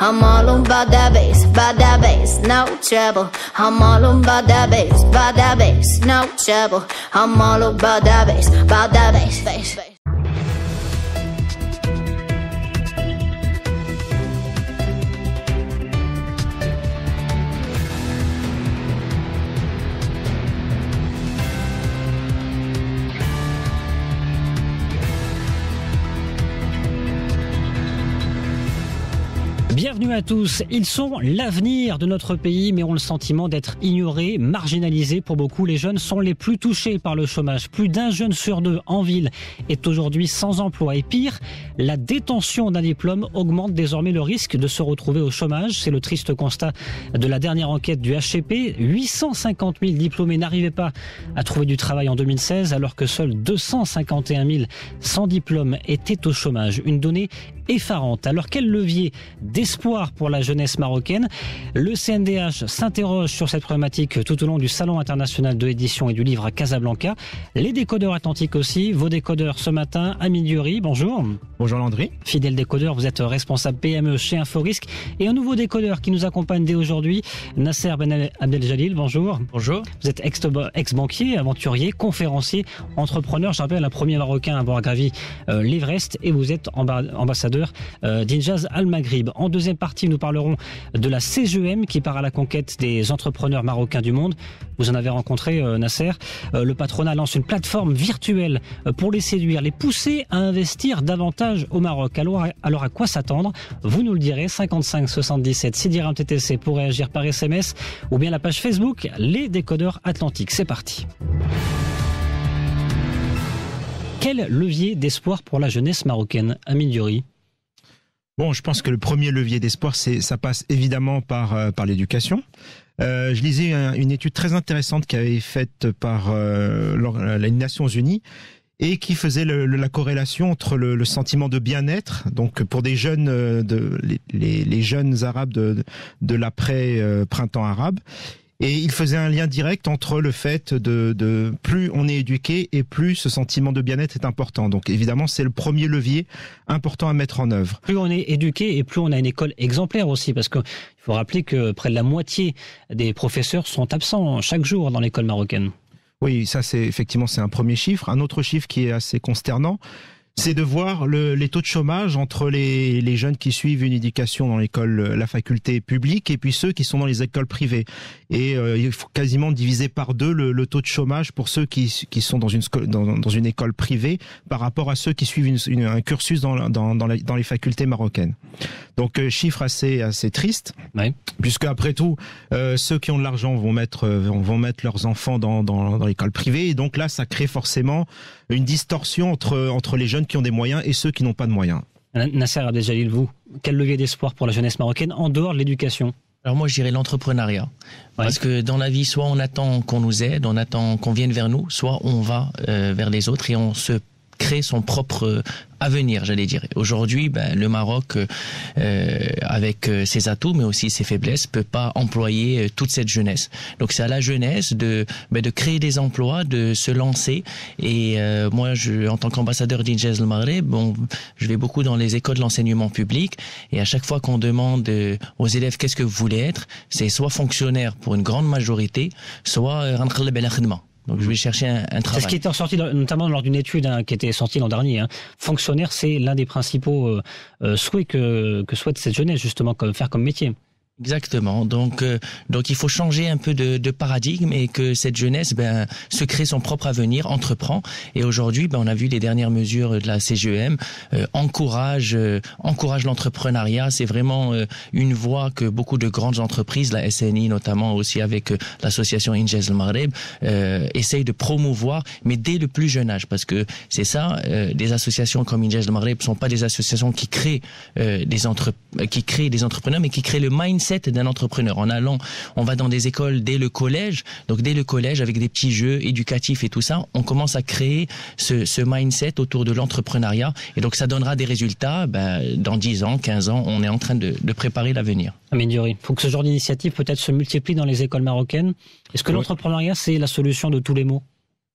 I'm all about that bass, no trouble. I'm all about that bass, no trouble. I'm all about that bass. Bienvenue à tous. Ils sont l'avenir de notre pays, mais ont le sentiment d'être ignorés, marginalisés. Pour beaucoup, les jeunes sont les plus touchés par le chômage. Plus d'un jeune sur deux en ville est aujourd'hui sans emploi. Et pire, la détention d'un diplôme augmente désormais le risque de se retrouver au chômage. C'est le triste constat de la dernière enquête du HCP. 850 000 diplômés n'arrivaient pas à trouver du travail en 2016, alors que seuls 251 000 sans diplôme étaient au chômage. Une donnée effarante. Alors quel levier d'espoir pour la jeunesse marocaine? Le CNDH s'interroge sur cette problématique tout au long du Salon international de l'édition et du livre à Casablanca. Les décodeurs atlantiques aussi. Vos décodeurs ce matin, Amine Diori, bonjour. Bonjour Landry. Fidèle décodeur, vous êtes responsable PME chez Inforisque. Et un nouveau décodeur qui nous accompagne dès aujourd'hui, Nasser Ben Abdeljalil, bonjour. Bonjour. Vous êtes ex-banquier, aventurier, conférencier, entrepreneur. Je rappelle, un premier Marocain à avoir gravi l'Everest, et vous êtes ambassadeur d'Injaz Al Maghrib. En deuxième partie, nous parlerons de la CGEM qui part à la conquête des entrepreneurs marocains du monde. Vous en avez rencontré, Nasser. Le patronat lance une plateforme virtuelle pour les séduire, les pousser à investir davantage au Maroc. Alors à quoi s'attendre? Vous nous le direz. 55 77 6 TTC pour réagir par SMS, ou bien la page Facebook Les Décodeurs Atlantiques. C'est parti. Quel levier d'espoir pour la jeunesse marocaine, Amine Diori? Bon, je pense que le premier levier d'espoir, ça passe évidemment par l'éducation. Je lisais une étude très intéressante qui avait été faite par les Nations Unies et qui faisait la corrélation entre le sentiment de bien-être, donc pour des jeunes, les jeunes arabes de l'après printemps arabe. Et il faisait un lien direct entre le fait de plus on est éduqué et plus ce sentiment de bien-être est important. Donc évidemment, c'est le premier levier important à mettre en œuvre. Plus on est éduqué et plus on a une école exemplaire aussi, parce qu'il faut rappeler que près de la moitié des professeurs sont absents chaque jour dans l'école marocaine. Oui, ça c'est un premier chiffre. Un autre chiffre qui est assez consternant, c'est de voir les taux de chômage entre les jeunes qui suivent une éducation dans la faculté publique et puis ceux qui sont dans les écoles privées. Et il faut quasiment diviser par deux le taux de chômage pour ceux qui sont dans une école privée par rapport à ceux qui suivent un cursus dans les facultés marocaines. Donc chiffre assez triste, oui. Puisque après tout, ceux qui ont de l'argent vont mettre leurs enfants dans l'école privée, et donc là ça crée forcément une distorsion entre les jeunes qui ont des moyens et ceux qui n'ont pas de moyens. Nasser Abdeljalil, vous, quel levier d'espoir pour la jeunesse marocaine en dehors de l'éducation? Alors moi je dirais l'entrepreneuriat, parce que dans la vie soit on attend qu'on nous aide, on attend qu'on vienne vers nous, soit on va vers les autres et on se crée son propre avenir, j'allais dire. Aujourd'hui, le Maroc, avec ses atouts, mais aussi ses faiblesses, peut pas employer toute cette jeunesse. Donc c'est à la jeunesse de créer des emplois, de se lancer. Et moi, en tant qu'ambassadeur d'Injaz Al Maghrib, je vais beaucoup dans les écoles de l'enseignement public, et à chaque fois qu'on demande aux élèves qu'est-ce que vous voulez être, c'est soit fonctionnaire pour une grande majorité, soit donc je vais chercher un travail. C'est ce qui était ressorti notamment lors d'une étude qui était sortie l'an dernier. Fonctionnaire, c'est l'un des principaux souhaits que souhaite cette jeunesse, justement, faire comme métier. Exactement. Donc il faut changer un peu de paradigme et que cette jeunesse se crée son propre avenir, entreprend. Et aujourd'hui, on a vu les dernières mesures de la CGEM encourage l'entrepreneuriat. C'est vraiment une voie que beaucoup de grandes entreprises, la SNI notamment aussi avec l'association Injaz Al Maghrib, essayent de promouvoir, mais dès le plus jeune âge, parce que c'est ça. Des associations comme Injaz Al Maghrib sont pas des associations qui créent des entrepreneurs, mais qui créent le mindset d'un entrepreneur. On va dans des écoles dès le collège. Donc dès le collège, avec des petits jeux éducatifs et tout ça, on commence à créer ce mindset autour de l'entrepreneuriat. Et donc ça donnera des résultats. Dans 10 ans, 15 ans, on est en train de préparer l'avenir. Amine Diori, il faut que ce genre d'initiative peut-être se multiplie dans les écoles marocaines. Est-ce que l'entrepreneuriat, c'est la solution de tous les maux?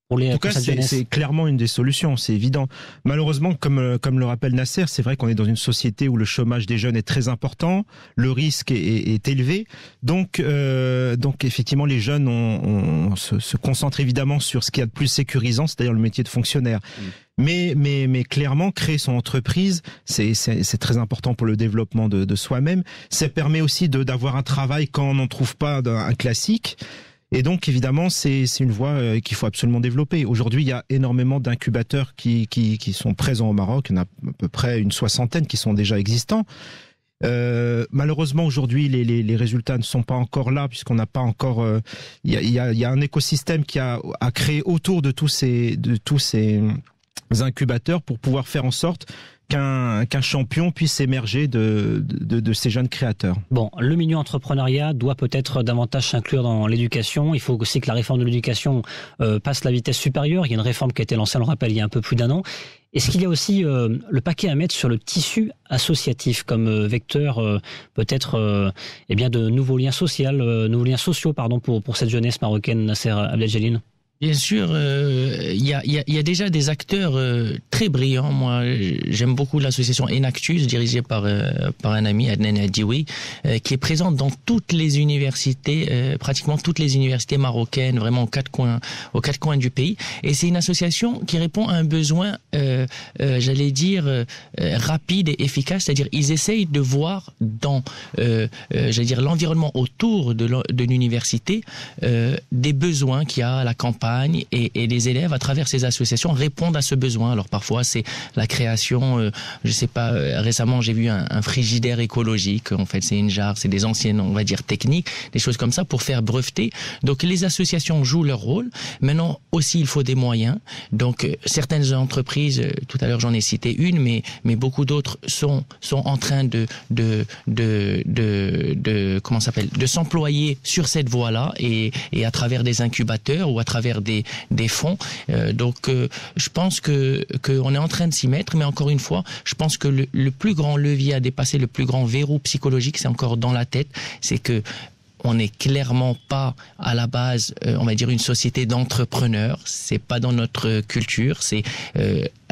pour En tout cas, c'est clairement une des solutions, c'est évident. Malheureusement, comme le rappelle Nasser, c'est vrai qu'on est dans une société où le chômage des jeunes est très important, le risque est élevé. Donc effectivement, les jeunes se concentrent évidemment sur ce qu'il y a de plus sécurisant, c'est-à-dire le métier de fonctionnaire. Mais clairement, créer son entreprise, c'est très important pour le développement de soi-même. Ça permet aussi d'avoir un travail quand on n'en trouve pas un classique. Et donc, évidemment, c'est une voie qu'il faut absolument développer. Aujourd'hui, il y a énormément d'incubateurs qui sont présents au Maroc. Il y en a à peu près une 60aine qui sont déjà existants. Malheureusement, aujourd'hui, les résultats ne sont pas encore là, puisqu'on n'a pas encore. Il y a un écosystème qui a créé autour de tous ces incubateurs pour pouvoir faire en sorte qu'un champion puisse émerger de ces jeunes créateurs. Bon, le milieu entrepreneuriat doit peut-être davantage s'inclure dans l'éducation. Il faut aussi que la réforme de l'éducation passe la vitesse supérieure. Il y a une réforme qui a été lancée, on le rappelle, il y a un peu plus d'un an. Est-ce qu'il y a aussi le paquet à mettre sur le tissu associatif comme vecteur peut-être de nouveaux liens sociaux pour cette jeunesse marocaine, Nasser Abdeljalil? Bien sûr, il y a déjà des acteurs très brillants. Moi, j'aime beaucoup l'association Enactus, dirigée par un ami, Adnan Adioui, qui est présente dans toutes les universités, pratiquement toutes les universités marocaines, vraiment aux quatre coins du pays. Et c'est une association qui répond à un besoin, rapide et efficace. C'est-à-dire, ils essayent de voir dans, l'environnement autour de l'université, des besoins qu'il y a à la campagne. Et les élèves, à travers ces associations, répondent à ce besoin. Alors parfois, c'est la création, récemment, j'ai vu un frigidaire écologique. En fait, c'est une jarre, c'est des anciennes, on va dire, techniques, des choses comme ça pour faire breveter. Donc, les associations jouent leur rôle. Maintenant, aussi, il faut des moyens. Donc, certaines entreprises, tout à l'heure, j'en ai cité une, mais beaucoup d'autres sont en train de s'employer sur cette voie-là et à travers des incubateurs ou à travers des fonds. Je pense qu'on est en train de s'y mettre, mais encore une fois, je pense que le plus grand levier à dépasser, le plus grand verrou psychologique, c'est encore dans la tête, c'est que on n'est clairement pas à la base, on va dire, une société d'entrepreneurs. C'est pas dans notre culture. C'est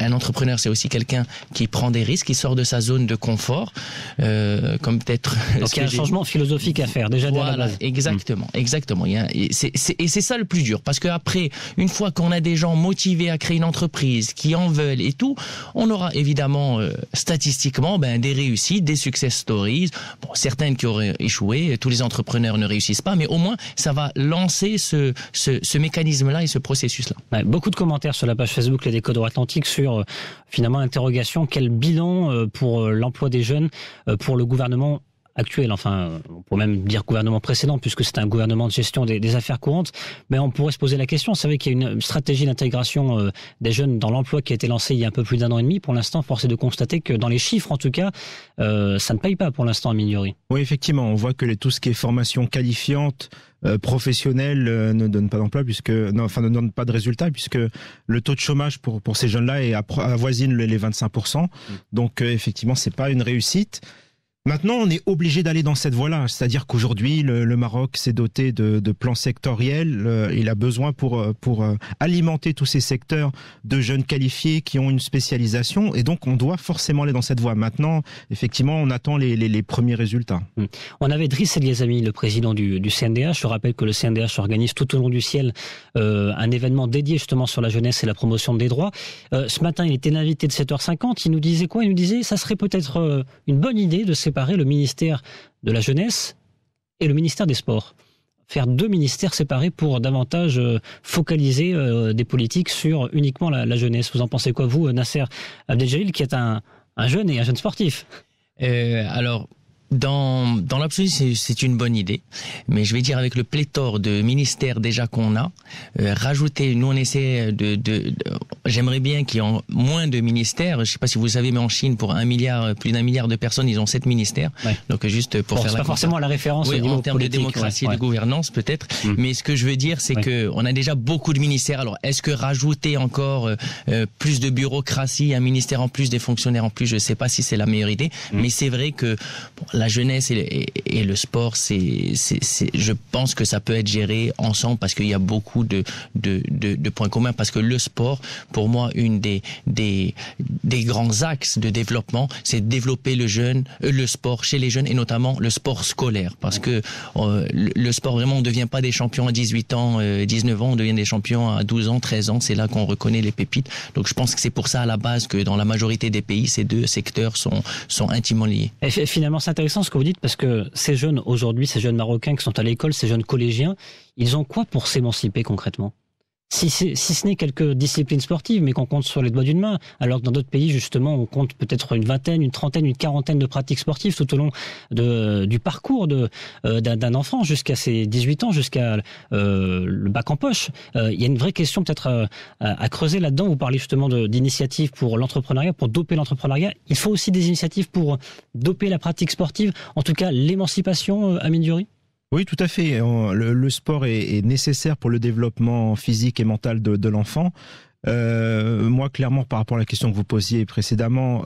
un entrepreneur, c'est aussi quelqu'un qui prend des risques, qui sort de sa zone de confort, comme peut-être. Donc il y a un changement philosophique à faire déjà. Voilà, dès la base. exactement. Et c'est ça le plus dur, parce que après, une fois qu'on a des gens motivés à créer une entreprise, qui en veulent et tout, on aura évidemment statistiquement des réussites, des success stories. Bon, certaines qui auraient échoué. Tous les entrepreneurs ne réussissent pas, mais au moins ça va lancer ce mécanisme-là et ce processus-là. Ouais, beaucoup de commentaires sur la page Facebook Les Décodeurs Atlantiques sur finalement l'interrogation, quel bilan pour l'emploi des jeunes pour le gouvernement actuel, enfin on pourrait même dire gouvernement précédent puisque c'est un gouvernement de gestion des affaires courantes, mais on pourrait se poser la question, c'est vrai qu'il y a une stratégie d'intégration des jeunes dans l'emploi qui a été lancée il y a un peu plus d'un an et demi. Pour l'instant, force est de constater que dans les chiffres en tout cas, ça ne paye pas pour l'instant à Mignori. Oui, effectivement, on voit que tout ce qui est formation qualifiante, professionnelle ne donne pas d'emploi ne donne pas de résultats puisque le taux de chômage pour ces jeunes-là avoisine les 25%. Donc effectivement, c'est pas une réussite. Maintenant, on est obligé d'aller dans cette voie-là, c'est-à-dire qu'aujourd'hui, le Maroc s'est doté de plans sectoriels. Il a besoin pour alimenter tous ces secteurs de jeunes qualifiés qui ont une spécialisation, et donc on doit forcément aller dans cette voie. Maintenant, effectivement, on attend les premiers résultats. On avait Driss El Ghazami, le président du CNDH. Je rappelle que le CNDH organise tout au long du ciel un événement dédié justement sur la jeunesse et la promotion des droits. Ce matin, il était l'invité de 7h50. Il nous disait quoi ? Il nous disait ça serait peut-être une bonne idée de séparer le ministère de la jeunesse et le ministère des sports. Faire deux ministères séparés pour davantage focaliser des politiques sur uniquement la jeunesse. Vous en pensez quoi, vous, Nasser Abdeljalil, qui est un jeune et un jeune sportif ? Alors, dans l'absolu, c'est une bonne idée, mais je vais dire avec le pléthore de ministères déjà qu'on a, rajouter, nous on essaie j'aimerais bien qu'il y ait moins de ministères. Je sais pas si vous savez, mais en Chine, pour plus d'un milliard de personnes, ils ont 7 ministères. Ouais. Donc juste pour faire c'est pas forcément la référence au niveau en termes politique, de démocratie et de gouvernance peut-être. Mais ce que je veux dire, c'est que on a déjà beaucoup de ministères. Alors est-ce que rajouter encore plus de bureaucratie, un ministère en plus, des fonctionnaires en plus, je sais pas si c'est la meilleure idée. Mais c'est vrai que la jeunesse et le sport, je pense que ça peut être géré ensemble parce qu'il y a beaucoup de points communs. Parce que le sport, pour moi, une des grands axes de développement, c'est de développer le sport chez les jeunes et notamment le sport scolaire. Parce que le sport, vraiment, on ne devient pas des champions à 18 ans, 19 ans, on devient des champions à 12 ans, 13 ans. C'est là qu'on reconnaît les pépites. Donc je pense que c'est pour ça à la base que dans la majorité des pays, ces deux secteurs sont intimement liés. Et finalement, c'est intéressant ce que vous dites parce que ces jeunes aujourd'hui, ces jeunes Marocains qui sont à l'école, ces jeunes collégiens, ils ont quoi pour s'émanciper concrètement ? Si ce n'est quelques disciplines sportives, mais qu'on compte sur les doigts d'une main, alors que dans d'autres pays, justement, on compte peut-être une vingtaine, une trentaine, une quarantaine de pratiques sportives tout au long du parcours d'un enfant jusqu'à ses 18 ans, jusqu'à le bac en poche. Il y a une vraie question peut-être à creuser là-dedans. Vous parlez justement d'initiatives pour l'entrepreneuriat, pour doper l'entrepreneuriat. Il faut aussi des initiatives pour doper la pratique sportive, en tout cas l'émancipation, Amine Diouri ? Oui, tout à fait. Le sport est nécessaire pour le développement physique et mental de l'enfant. Moi, clairement, par rapport à la question que vous posiez précédemment,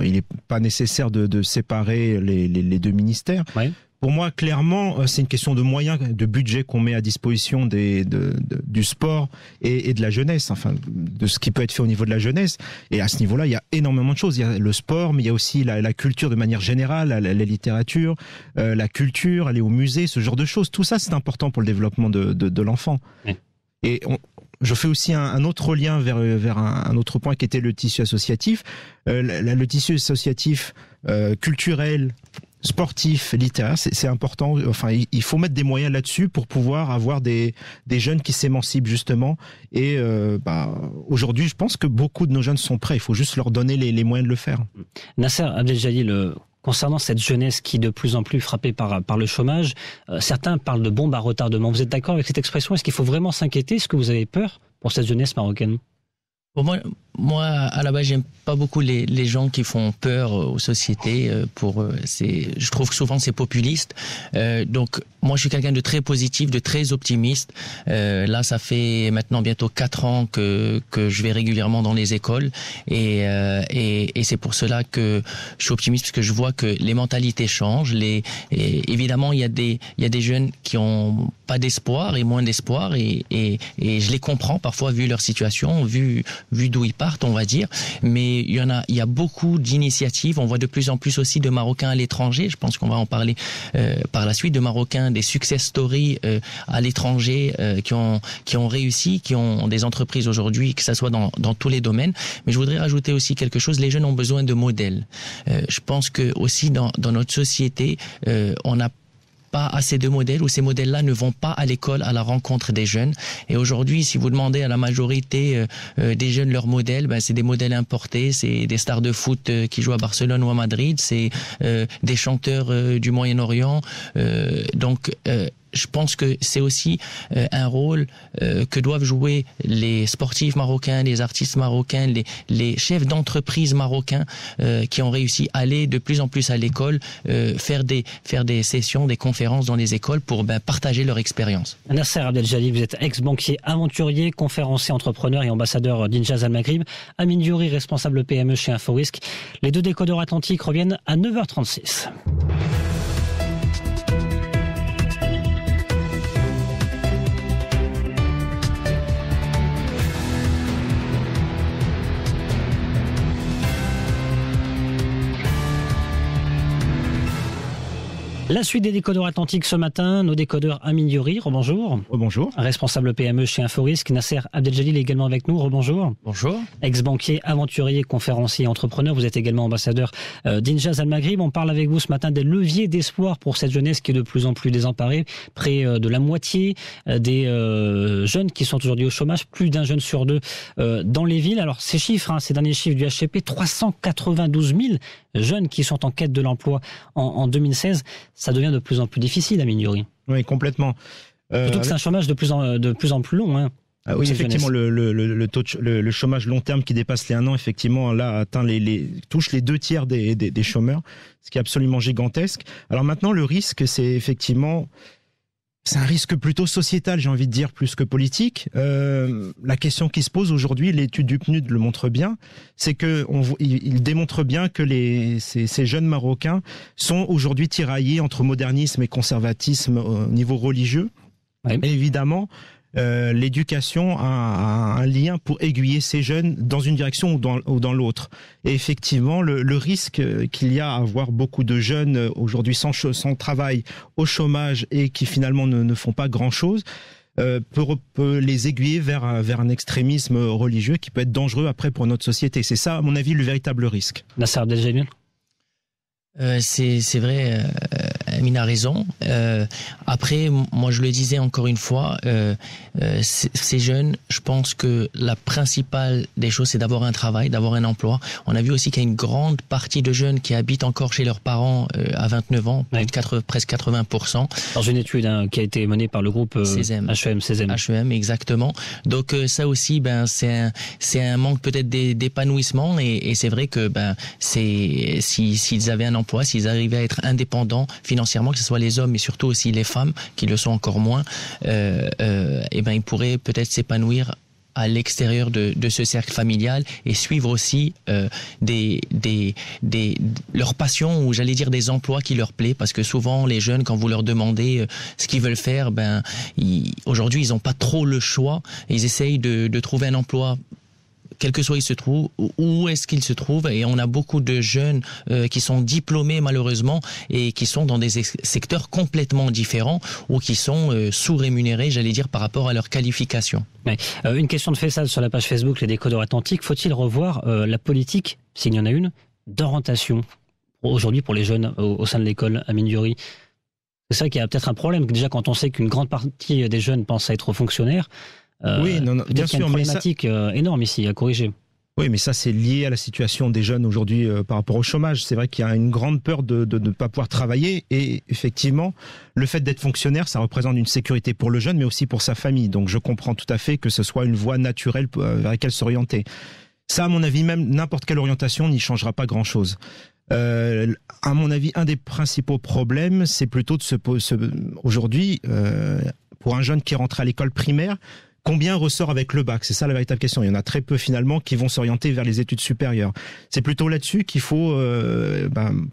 il n'est pas nécessaire de séparer les deux ministères. Ouais. Pour moi, clairement, c'est une question de moyens, de budget qu'on met à disposition du sport et de la jeunesse, enfin, de ce qui peut être fait au niveau de la jeunesse. Et à ce niveau-là, il y a énormément de choses. Il y a le sport, mais il y a aussi la culture de manière générale, la littérature, la culture, aller au musée, ce genre de choses. Tout ça, c'est important pour le développement de l'enfant. Oui. Et je fais aussi un autre lien vers un autre point qui était le tissu associatif. Le tissu associatif culturel, sportif, littéraire, c'est important. Enfin, il faut mettre des moyens là-dessus pour pouvoir avoir des jeunes qui s'émancipent justement. Et aujourd'hui, je pense que beaucoup de nos jeunes sont prêts. Il faut juste leur donner les moyens de le faire. Nasser Abdeljalil, concernant cette jeunesse qui est de plus en plus frappée par le chômage, certains parlent de bombe à retardement. Vous êtes d'accord avec cette expression ? Est-ce qu'il faut vraiment s'inquiéter ? Est-ce que vous avez peur pour cette jeunesse marocaine ? Pour moi, à la base, j'aime pas beaucoup les gens qui font peur aux sociétés. Je trouve que souvent c'est populiste. Donc, moi, je suis quelqu'un de très positif, de très optimiste. Là, ça fait maintenant bientôt 4 ans que je vais régulièrement dans les écoles, et c'est pour cela que je suis optimiste parce que je vois que les mentalités changent. Évidemment, il y a des jeunes qui ont pas d'espoir et moins d'espoir, et je les comprends parfois vu leur situation, vu d'où ils partent, on va dire. Mais il y a beaucoup d'initiatives. On voit de plus en plus aussi de Marocains à l'étranger. Je pense qu'on va en parler par la suite, de Marocains, des success stories à l'étranger qui ont réussi, qui ont des entreprises aujourd'hui, que ça soit dans tous les domaines. Mais je voudrais rajouter aussi quelque chose. Les jeunes ont besoin de modèles. Je pense que aussi dans notre société, on n'a pas assez de modèles, ou ces modèles-là ne vont pas à l'école à la rencontre des jeunes. Et aujourd'hui, si vous demandez à la majorité des jeunes leurs modèles, c'est des modèles importés, c'est des stars de foot qui jouent à Barcelone ou à Madrid, c'est des chanteurs du Moyen-Orient. Donc, je pense que c'est aussi un rôle que doivent jouer les sportifs marocains, les artistes marocains, les chefs d'entreprise marocains qui ont réussi à aller de plus en plus à l'école, faire des sessions, des conférences dans les écoles pour partager leur expérience. Nasser Abdeljalil, vous êtes ex-banquier, aventurier, conférencier, entrepreneur et ambassadeur d'Injaz Al Maghrib. Amine Diouri, responsable PME chez InfoRisk. Les deux décodeurs atlantiques reviennent à 9h36. La suite des décodeurs atlantiques ce matin, nos décodeurs Amine Diouri, rebonjour. Rebonjour. Responsable PME chez InfoRisk. Nasser Abdeljalil est également avec nous, rebonjour. Bonjour. Ex-banquier, aventurier, conférencier, entrepreneur. Vous êtes également ambassadeur d'Injaz Al Maghrib. On parle avec vous ce matin des leviers d'espoir pour cette jeunesse qui est de plus en plus désemparée. Près de la moitié des jeunes qui sont aujourd'hui au chômage, plus d'un jeune sur deux dans les villes. Alors ces chiffres, ces derniers chiffres du HCP, 392 000 jeunes qui sont en quête de l'emploi en 2016. Ça devient de plus en plus difficile, Amine Diouri. Oui, complètement. Surtout que c'est un chômage de plus en plus long. Hein, oui, effectivement, le chômage long terme qui dépasse les 1 an, effectivement, là, atteint touche les 2/3 des chômeurs, ce qui est absolument gigantesque. Alors maintenant, le risque, c'est effectivement C'est un risque plutôt sociétal, j'ai envie de dire, plus que politique. La question qui se pose aujourd'hui, l'étude du PNUD le montre bien, c'est que il démontre bien que ces jeunes Marocains sont aujourd'hui tiraillés entre modernisme et conservatisme au niveau religieux. Oui. Et évidemment, l'éducation a un lien pour aiguiller ces jeunes dans une direction ou dans l'autre. Et effectivement, le risque qu'il y a à avoir beaucoup de jeunes aujourd'hui sans travail, au chômage et qui finalement ne font pas grand-chose, peut les aiguiller vers un extrémisme religieux qui peut être dangereux après pour notre société. C'est ça, à mon avis, le véritable risque. Nasser Abdeljalil. C'est vrai, Amine a raison. Après, moi je le disais encore une fois, ces jeunes, je pense que la principale des choses, c'est d'avoir un travail, d'avoir un emploi. On a vu aussi qu'il y a une grande partie de jeunes qui habitent encore chez leurs parents à 29 ans, oui. presque 80%. Dans une étude qui a été menée par le groupe HEM, exactement. Donc ça aussi, c'est un manque peut-être d'épanouissement et c'est vrai que s'ils avaient un emploi, s'ils arrivaient à être indépendants financièrement, que ce soit les hommes mais surtout aussi les femmes qui le sont encore moins, ils pourraient peut-être s'épanouir à l'extérieur de ce cercle familial et suivre aussi leurs passions ou j'allais dire des emplois qui leur plaisent, parce que souvent les jeunes, quand vous leur demandez ce qu'ils veulent faire, aujourd'hui ils n'ont pas trop le choix, ils essayent de trouver un emploi quel que soit il se trouve, où est-ce qu'il se trouve, et on a beaucoup de jeunes qui sont diplômés malheureusement et qui sont dans des secteurs complètement différents ou qui sont sous-rémunérés, j'allais dire, par rapport à leur qualification. Ouais. Une question de Faisal sur la page Facebook Les Décodeurs Atlantiques. Faut-il revoir la politique, s'il y en a une, d'orientation aujourd'hui pour les jeunes au sein de l'école, Amine Diori? C'est ça qu'il y a peut-être un problème. Déjà, quand on sait qu'une grande partie des jeunes pensent à être fonctionnaires, oui, non, bien sûr, il y a une problématique énorme ici à corriger. Oui, mais ça, c'est lié à la situation des jeunes aujourd'hui par rapport au chômage. C'est vrai qu'il y a une grande peur de ne pas pouvoir travailler. Et effectivement, le fait d'être fonctionnaire, ça représente une sécurité pour le jeune, mais aussi pour sa famille. Donc, je comprends tout à fait que ce soit une voie naturelle vers laquelle s'orienter. Ça, à mon avis, même n'importe quelle orientation n'y changera pas grand-chose. À mon avis, un des principaux problèmes, c'est plutôt aujourd'hui, pour un jeune qui est rentré à l'école primaire, combien ressort avec le bac? C'est ça la véritable question. Il y en a très peu finalement qui vont s'orienter vers les études supérieures. C'est plutôt là-dessus qu'il faut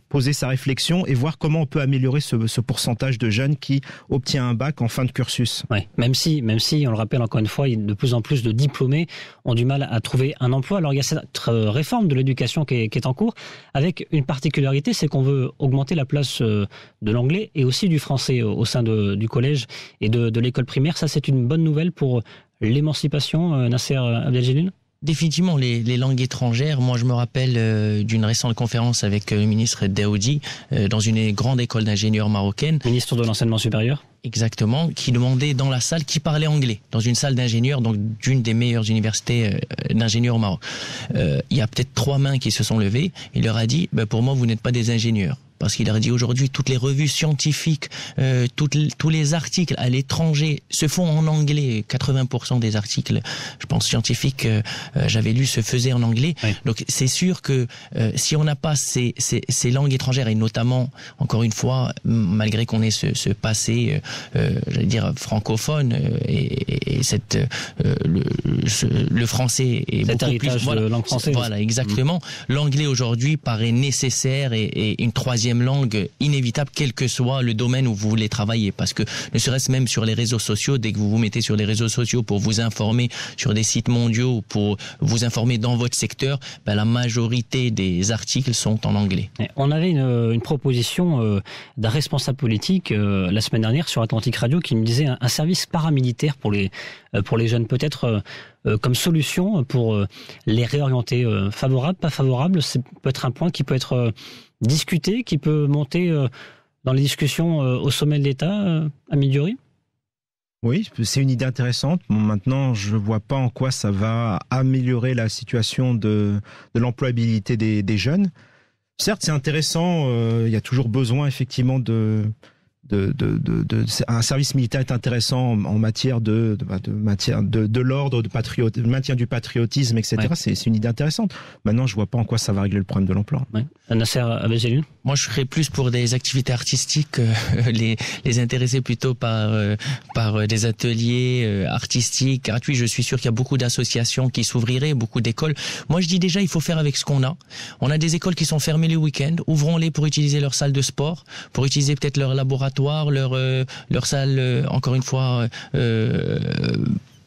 poser sa réflexion et voir comment on peut améliorer ce pourcentage de jeunes qui obtient un bac en fin de cursus. Ouais, même si, on le rappelle encore une fois, il y a de plus en plus de diplômés ont du mal à trouver un emploi. Alors il y a cette réforme de l'éducation qui est en cours, avec une particularité, c'est qu'on veut augmenter la place de l'anglais et aussi du français au sein du collège et de l'école primaire. Ça, c'est une bonne nouvelle pour l'émancipation, Nasser Abdeljalil? Définitivement, les langues étrangères. Moi, je me rappelle d'une récente conférence avec le ministre Daoudi dans une grande école d'ingénieurs marocaine. Ministre de l'enseignement supérieur. Exactement, qui demandait dans la salle qui parlait anglais, dans une salle d'ingénieurs, donc d'une des meilleures universités d'ingénieurs au Maroc. Il y a peut-être 3 mains qui se sont levées. Il leur a dit, pour moi, vous n'êtes pas des ingénieurs. Parce qu'il leur a dit aujourd'hui, toutes les revues scientifiques, tous les articles à l'étranger se font en anglais. 80% des articles, je pense, scientifiques, j'avais lu, se faisaient en anglais. Oui. Donc c'est sûr que si on n'a pas ces langues étrangères, et notamment, encore une fois, malgré qu'on ait ce passé, j'allais dire, francophone, et le français est cet beaucoup plus... Voilà, de langue française. Voilà, exactement. L'anglais aujourd'hui paraît nécessaire et une troisième langue inévitable, quel que soit le domaine où vous voulez travailler, parce que ne serait-ce même sur les réseaux sociaux, dès que vous vous mettez sur les réseaux sociaux pour vous informer sur des sites mondiaux, pour vous informer dans votre secteur, la majorité des articles sont en anglais. On avait une proposition d'un responsable politique la semaine dernière sur Atlantique Radio qui me disait un service paramilitaire pour les jeunes, peut-être comme solution pour les réorienter. Favorable, pas favorable, c'est peut-être un point qui peut être discuté, qui peut monter dans les discussions au sommet de l'État, Amine Diori? Oui, c'est une idée intéressante. Bon, maintenant, je ne vois pas en quoi ça va améliorer la situation de l'employabilité des jeunes. Certes, c'est intéressant, il y a toujours besoin effectivement de un service militaire est intéressant en matière de l'ordre, de maintien du patriotisme, etc. Ouais. C'est une idée intéressante. Maintenant, je vois pas en quoi ça va régler le problème de l'emploi. Ouais. Nasser Abdeljalil ? Moi, je serais plus pour des activités artistiques, les intéresser plutôt par des ateliers artistiques, gratuits. Je suis sûr qu'il y a beaucoup d'associations qui s'ouvriraient, beaucoup d'écoles. Moi, je dis déjà, il faut faire avec ce qu'on a. On a des écoles qui sont fermées le week-end. Ouvrons-les pour utiliser leur salle de sport, pour utiliser peut-être leur laboratoire, leur salle, encore une fois,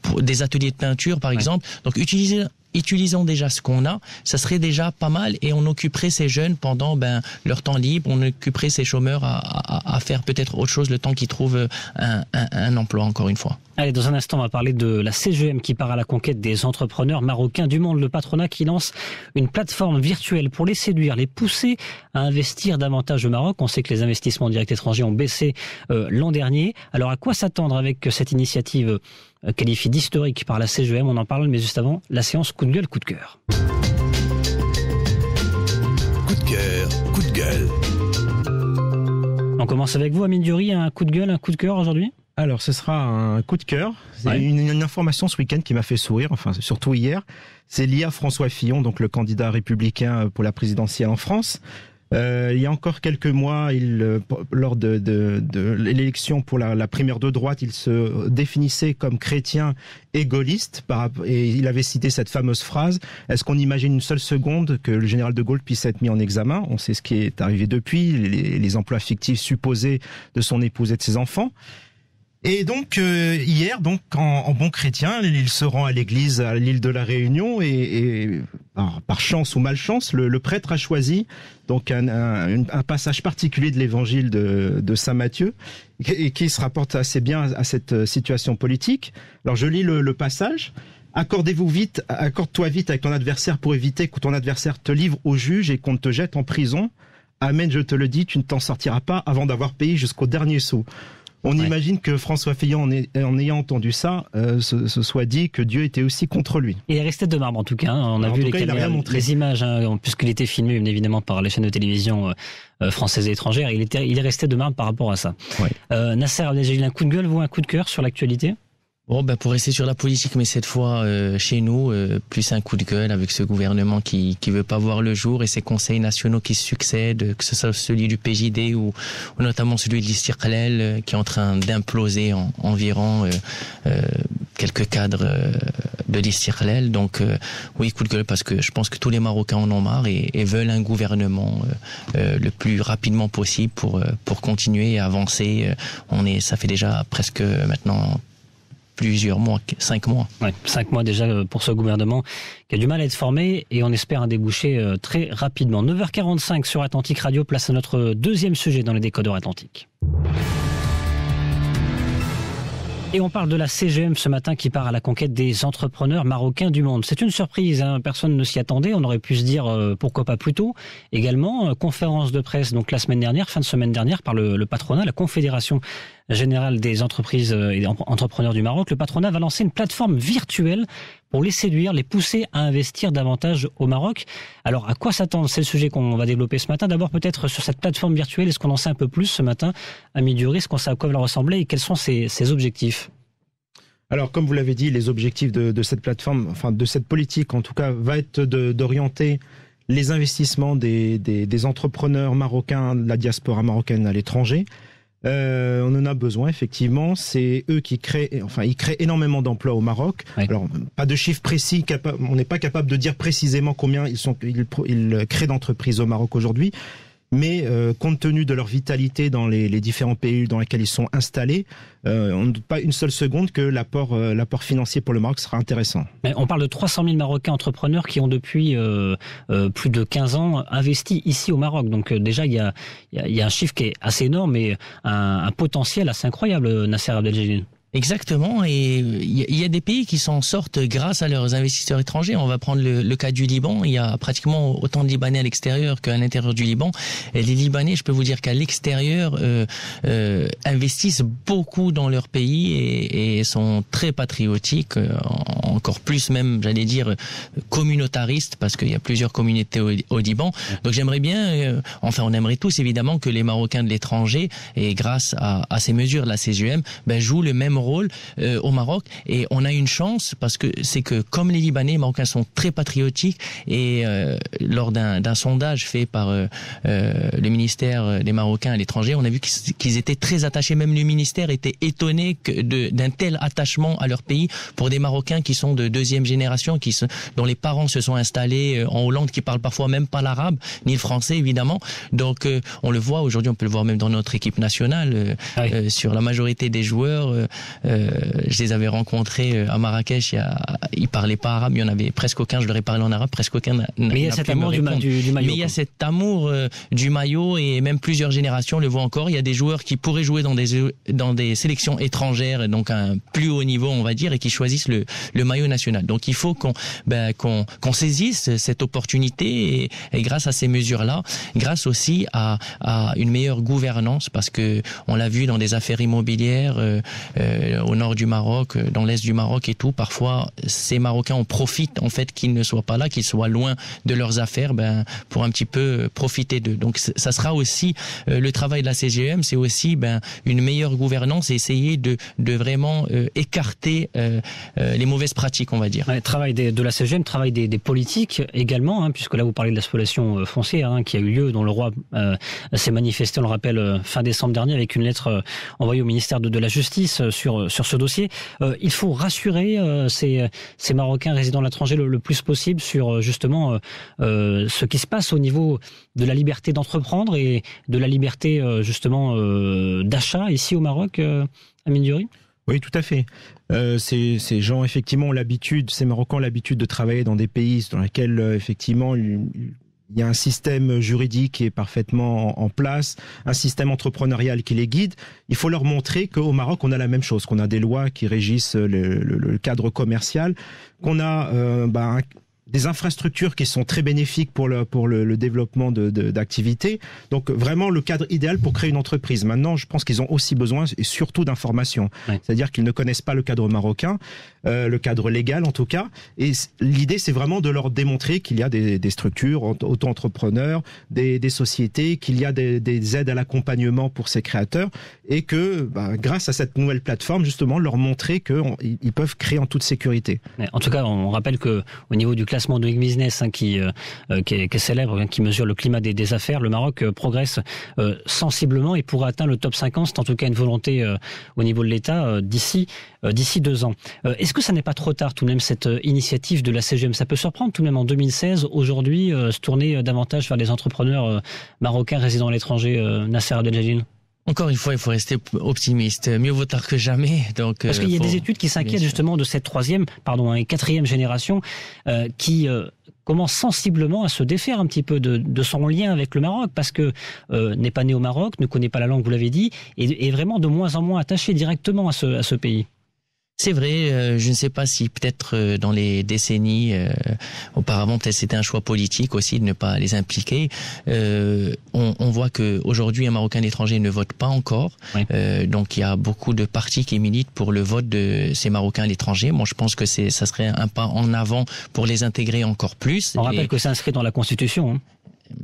pour des ateliers de peinture, par exemple. Donc, utilisons déjà ce qu'on a, ça serait déjà pas mal, et on occuperait ces jeunes pendant leur temps libre, on occuperait ces chômeurs à faire peut-être autre chose le temps qu'ils trouvent un emploi, encore une fois. Allez, dans un instant, on va parler de la CGM qui part à la conquête des entrepreneurs marocains du monde. Le patronat qui lance une plateforme virtuelle pour les séduire, les pousser à investir davantage au Maroc. On sait que les investissements directs étrangers ont baissé l'an dernier. Alors, à quoi s'attendre avec cette initiative qualifiée d'historique par la CGM? On en parle, mais juste avant, la séance coup de gueule, coup de cœur. Coup de cœur, coup de gueule. On commence avec vous, Amine Diori, un coup de gueule, un coup de cœur aujourd'hui? Alors, ce sera un coup de cœur. C'est une information ce week-end qui m'a fait sourire, enfin surtout hier. C'est lié à François Fillon, donc le candidat républicain pour la présidentielle en France. Il y a encore quelques mois, lors de l'élection pour la primaire de droite, il se définissait comme chrétien et gaulliste, et il avait cité cette fameuse phrase: est-ce qu'on imagine une seule seconde que le général de Gaulle puisse être mis en examen? On sait ce qui est arrivé depuis, les emplois fictifs supposés de son épouse et de ses enfants. Et donc hier, donc en bon chrétien, il se rend à l'église à l'île de la Réunion, et par chance ou malchance, le prêtre a choisi donc un passage particulier de l'évangile de Saint Matthieu, et qui se rapporte assez bien à cette situation politique. Alors je lis le passage. Accorde-toi vite avec ton adversaire pour éviter que ton adversaire te livre au juge et qu'on te jette en prison. Amen, je te le dis, tu ne t'en sortiras pas avant d'avoir payé jusqu'au dernier sou. On imagine que François Fillon, en ayant entendu ça, se soit dit que Dieu était aussi contre lui. Il est resté de marbre en tout cas. On a vu les images, puisqu'il était filmé évidemment par les chaînes de télévision françaises et étrangères. Il est resté de marbre par rapport à ça. Ouais. Nasser Abdeljalil, un coup de gueule, vous, un coup de cœur sur l'actualité? Bon, pour rester sur la politique, mais cette fois chez nous, plus un coup de gueule avec ce gouvernement qui veut pas voir le jour, et ces conseils nationaux qui se succèdent, que ce soit celui du PJD ou notamment celui de l'Istiqlal, qui est en train d'imploser environ quelques cadres de l'Istiqlal. Donc oui, coup de gueule, parce que je pense que tous les Marocains en ont marre et veulent un gouvernement le plus rapidement possible pour continuer à avancer. Ça fait déjà presque maintenant plusieurs mois, 5 mois. Ouais, 5 mois déjà pour ce gouvernement qui a du mal à être formé, et on espère un débouché très rapidement. 9h45 sur Atlantique Radio, place à notre deuxième sujet dans les décodeurs Atlantique. Et on parle de la CGM ce matin qui part à la conquête des entrepreneurs marocains du monde. C'est une surprise, personne ne s'y attendait. On aurait pu se dire pourquoi pas plus tôt. Également, conférence de presse donc la semaine dernière, fin de semaine dernière, par le patronat, la Confédération générale des entreprises et entrepreneurs du Maroc. Le patronat va lancer une plateforme virtuelle pour les séduire, les pousser à investir davantage au Maroc. Alors, à quoi s'attendre? C'est le sujet qu'on va développer ce matin. D'abord, peut-être sur cette plateforme virtuelle, est-ce qu'on en sait un peu plus ce matin, Amine Diori? Est-ce qu'on sait à quoi elle va ressembler et quels sont ses objectifs? Alors, comme vous l'avez dit, les objectifs de cette plateforme, enfin de cette politique en tout cas, va être d'orienter les investissements des entrepreneurs marocains, de la diaspora marocaine à l'étranger. On en a besoin, effectivement. C'est eux qui ils créent énormément d'emplois au Maroc. Oui. Alors, pas de chiffres précis, on n'est pas capable de dire précisément combien ils créent d'entreprises au Maroc aujourd'hui. Mais compte tenu de leur vitalité dans les différents pays dans lesquels ils sont installés, on ne doute pas une seule seconde que l'apport financier pour le Maroc sera intéressant. Mais on parle de 300 000 Marocains entrepreneurs qui ont depuis plus de 15 ans investi ici au Maroc. Donc déjà, il y a un chiffre qui est assez énorme et un potentiel assez incroyable, Nasser Abdeljalil. Exactement, et il y a des pays qui s'en sortent grâce à leurs investisseurs étrangers. On va prendre le cas du Liban. Il y a pratiquement autant de Libanais à l'extérieur qu'à l'intérieur du Liban. Et les Libanais, je peux vous dire qu'à l'extérieur, investissent beaucoup dans leur pays et sont très patriotiques, encore plus même, j'allais dire, communautaristes, parce qu'il y a plusieurs communautés au Liban. Donc j'aimerais bien, on aimerait tous évidemment que les Marocains de l'étranger, et grâce à ces mesures de la CGEM, jouent le même rôle au Maroc, et on a une chance parce que c'est que comme les Libanais, les Marocains sont très patriotiques, et lors d'un sondage fait par le ministère des Marocains à l'étranger, on a vu qu'ils étaient très attachés, même le ministère était étonné d'un tel attachement à leur pays pour des Marocains qui sont de deuxième génération, dont les parents se sont installés en Hollande, qui parlent parfois même pas l'arabe ni le français évidemment. Donc on le voit aujourd'hui, on peut le voir même dans notre équipe nationale, sur la majorité des joueurs. Je les avais rencontrés à Marrakech, ils parlaient pas arabe, il y en avait presque aucun, je leur ai parlé en arabe, presque aucun n'a Mais il y a cet amour du maillot. Mais il y a cet amour du maillot, et même plusieurs générations le voient encore. Il y a des joueurs qui pourraient jouer dans des sélections étrangères, donc à un plus haut niveau on va dire, et qui choisissent le maillot national. Donc il faut qu'on saisisse cette opportunité, et grâce à ces mesures-là, grâce aussi à une meilleure gouvernance, parce que on l'a vu dans des affaires immobilières au nord du Maroc, dans l'est du Maroc et tout, parfois ces Marocains en profitent en fait qu'ils ne soient pas là, qu'ils soient loin de leurs affaires, pour un petit peu profiter d'eux. Donc ça sera aussi le travail de la CGEM, c'est aussi une meilleure gouvernance, et essayer de vraiment écarter les mauvaises pratiques, on va dire. Travail de la CGEM, travail des politiques également, puisque là vous parlez de la spoliation foncière qui a eu lieu, dont le roi s'est manifesté, on le rappelle, fin décembre dernier, avec une lettre envoyée au ministère de la Justice sur ce dossier. Il faut rassurer ces Marocains résidant à l'étranger le plus possible sur justement ce qui se passe au niveau de la liberté d'entreprendre et de la liberté justement d'achat ici au Maroc, Amine Diouri. Oui, tout à fait. Ces gens, effectivement, ces Marocains ont l'habitude de travailler dans des pays dans lesquels, effectivement, il y a un système juridique qui est parfaitement en place, un système entrepreneurial qui les guide. Il faut leur montrer qu'au Maroc, on a la même chose, qu'on a des lois qui régissent le cadre commercial, qu'on a des infrastructures qui sont très bénéfiques pour le développement d'activités. Donc vraiment le cadre idéal pour créer une entreprise. Maintenant, je pense qu'ils ont aussi besoin, et surtout, d'informations. Ouais. C'est-à-dire qu'ils ne connaissent pas le cadre marocain, le cadre légal en tout cas. Et l'idée, c'est vraiment de leur démontrer qu'il y a des structures auto-entrepreneurs, des sociétés, qu'il y a des aides à l'accompagnement pour ces créateurs, et que grâce à cette nouvelle plateforme, justement, leur montrer qu'ils peuvent créer en toute sécurité. En tout cas, on rappelle que au niveau du classement de Business qui est célèbre, qui mesure le climat des affaires, le Maroc progresse sensiblement et pourrait atteindre le top 50. C'est en tout cas une volonté au niveau de l'État d'ici 2 ans. Est-ce que ça n'est pas trop tard tout de même, cette initiative de la CGEM? Ça peut surprendre tout de même en 2016, aujourd'hui, se tourner davantage vers les entrepreneurs marocains résidant à l'étranger, Nasser Abdeljalil? Encore une fois, il faut rester optimiste. Mieux vaut tard que jamais. Donc, parce qu'il y a des études qui s'inquiètent justement de cette et quatrième génération qui commence sensiblement à se défaire un petit peu de son lien avec le Maroc, parce que n'est pas né au Maroc, ne connaît pas la langue, vous l'avez dit, et est vraiment de moins en moins attaché directement à ce pays. C'est vrai, je ne sais pas si peut-être dans les décennies auparavant, peut-être c'était un choix politique aussi de ne pas les impliquer. On voit que aujourd'hui un Marocain d'étranger ne vote pas encore, oui. Donc il y a beaucoup de partis qui militent pour le vote de ces Marocains à l'étranger. Moi, je pense que ça serait un pas en avant pour les intégrer encore plus. On rappelle que c'est inscrit dans la Constitution.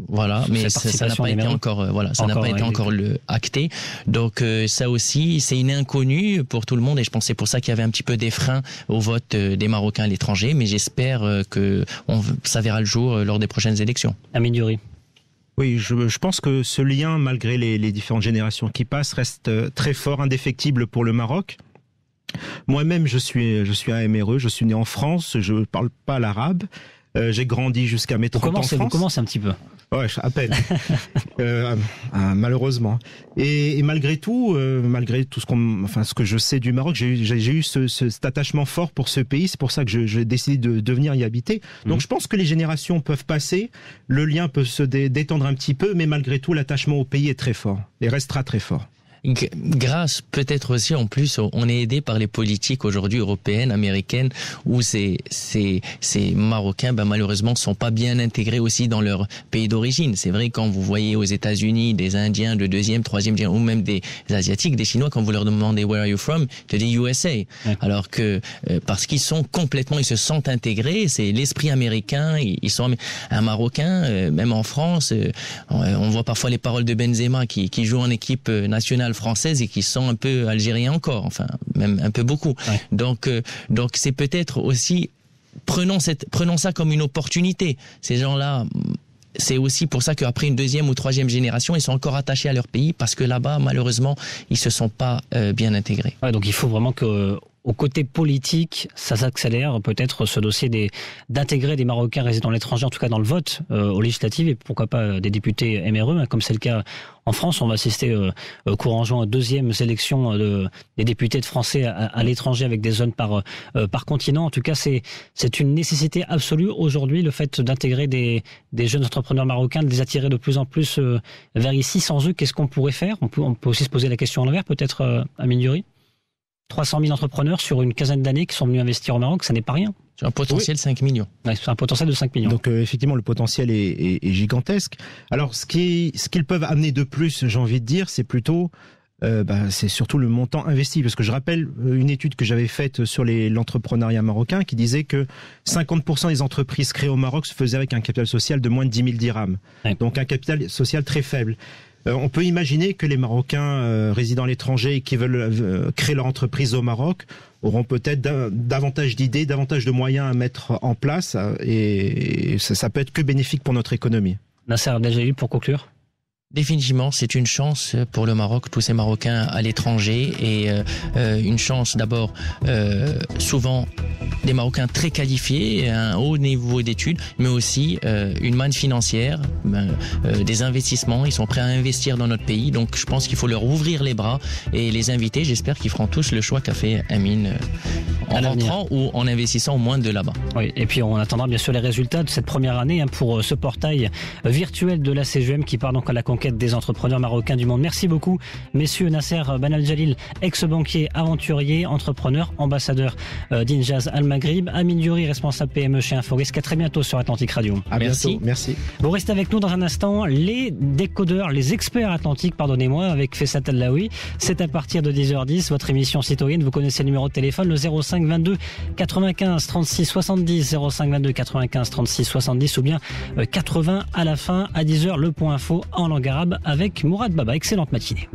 Voilà, mais ça n'a pas été encore, ça n'a pas été encore acté. Donc ça aussi, c'est une inconnue pour tout le monde, et je pense que c'est pour ça qu'il y avait un petit peu des freins au vote des Marocains à l'étranger. Mais j'espère que ça verra le jour lors des prochaines élections. Amine Diouri. Oui, je pense que ce lien, malgré les différentes générations qui passent, reste très fort, indéfectible pour le Maroc. Moi-même, je suis à MRE, je suis né en France, je ne parle pas l'arabe. J'ai grandi jusqu'à mes 30 ans en France. Vous commencez un petit peu. Ouais, à peine. Malheureusement. Et malgré tout ce que je sais du Maroc, j'ai eu cet attachement fort pour ce pays. C'est pour ça que j'ai décidé de venir y habiter. Donc je pense que les générations peuvent passer, le lien peut se détendre un petit peu, mais malgré tout, l'attachement au pays est très fort et restera très fort. Grâce, peut-être aussi, en plus, on est aidé par les politiques aujourd'hui européennes, américaines, où ces Marocains, malheureusement, sont pas bien intégrés aussi dans leur pays d'origine. C'est vrai, quand vous voyez aux États-Unis des Indiens de 2e, 3e, ou même des Asiatiques, des Chinois, quand vous leur demandez where are you from, ils te disent USA. Ouais. Alors que, parce qu'ils ils se sentent intégrés, c'est l'esprit américain, ils sont un Marocain, même en France, on voit parfois les paroles de Benzema qui joue en équipe nationale française et qui sont un peu algériens encore, enfin même un peu beaucoup. Ouais. Donc c'est peut-être aussi prenons ça comme une opportunité. Ces gens-là, c'est aussi pour ça qu'après une 2e ou 3e génération, ils sont encore attachés à leur pays parce que là-bas, malheureusement, ils se sont pas bien intégrés. Ouais, donc il faut vraiment que au côté politique, ça s'accélère peut-être ce dossier d'intégrer des Marocains résidant à l'étranger, en tout cas dans le vote aux législatives, et pourquoi pas des députés MRE, comme c'est le cas en France. On va assister courant juin aux 2e élections des députés de Français à l'étranger avec des zones par continent. En tout cas, c'est une nécessité absolue aujourd'hui, le fait d'intégrer des jeunes entrepreneurs marocains, de les attirer de plus en plus vers ici. Sans eux, qu'est-ce qu'on pourrait faire? On peut aussi se poser la question à l'envers, peut-être, Amine Diouri. 300 000 entrepreneurs sur une quinzaine d'années qui sont venus investir au Maroc, ça n'est pas rien. C'est un potentiel de 5 millions. Ouais, c'est un potentiel de 5 millions. Donc effectivement, le potentiel est gigantesque. Alors ce qu'ils peuvent amener de plus, j'ai envie de dire, c'est plutôt c'est surtout le montant investi. Parce que je rappelle une étude que j'avais faite sur l'entrepreneuriat marocain qui disait que 50% des entreprises créées au Maroc se faisaient avec un capital social de moins de 10 000 dirhams. Ouais. Donc un capital social très faible. On peut imaginer que les Marocains résidant à l'étranger et qui veulent créer leur entreprise au Maroc auront peut-être davantage d'idées, davantage de moyens à mettre en place, et ça peut être que bénéfique pour notre économie. Nasser Abdeljalil, pour conclure. Définitivement, c'est une chance pour le Maroc, tous ces Marocains à l'étranger, et une chance d'abord, souvent des Marocains très qualifiés, un haut niveau d'études, mais aussi une manne financière, des investissements. Ils sont prêts à investir dans notre pays, donc je pense qu'il faut leur ouvrir les bras et les inviter. J'espère qu'ils feront tous le choix qu'a fait Amine en rentrant ou en investissant au moins de là-bas. Oui, et puis on attendra bien sûr les résultats de cette première année pour ce portail virtuel de la CGM qui part donc à la conquête des entrepreneurs marocains du monde. Merci beaucoup, messieurs. Nasser Benaljalil, ex-banquier, aventurier, entrepreneur, ambassadeur d'Injaz Al Maghrib. Amine Diouri, responsable PME chez Inforisque. À très bientôt sur Atlantique Radio. À bientôt. Merci. Vous restez avec nous dans un instant. Les décodeurs, les experts atlantiques, pardonnez-moi, avec Fessat Allaoui. C'est à partir de 10h10, votre émission citoyenne. Vous connaissez le numéro de téléphone, le 05 22 95 36 70, 05 22 95 36 70 ou bien 80 à la fin. À 10h, le point info en langue arabe avec Mourad Baba. Excellente matinée.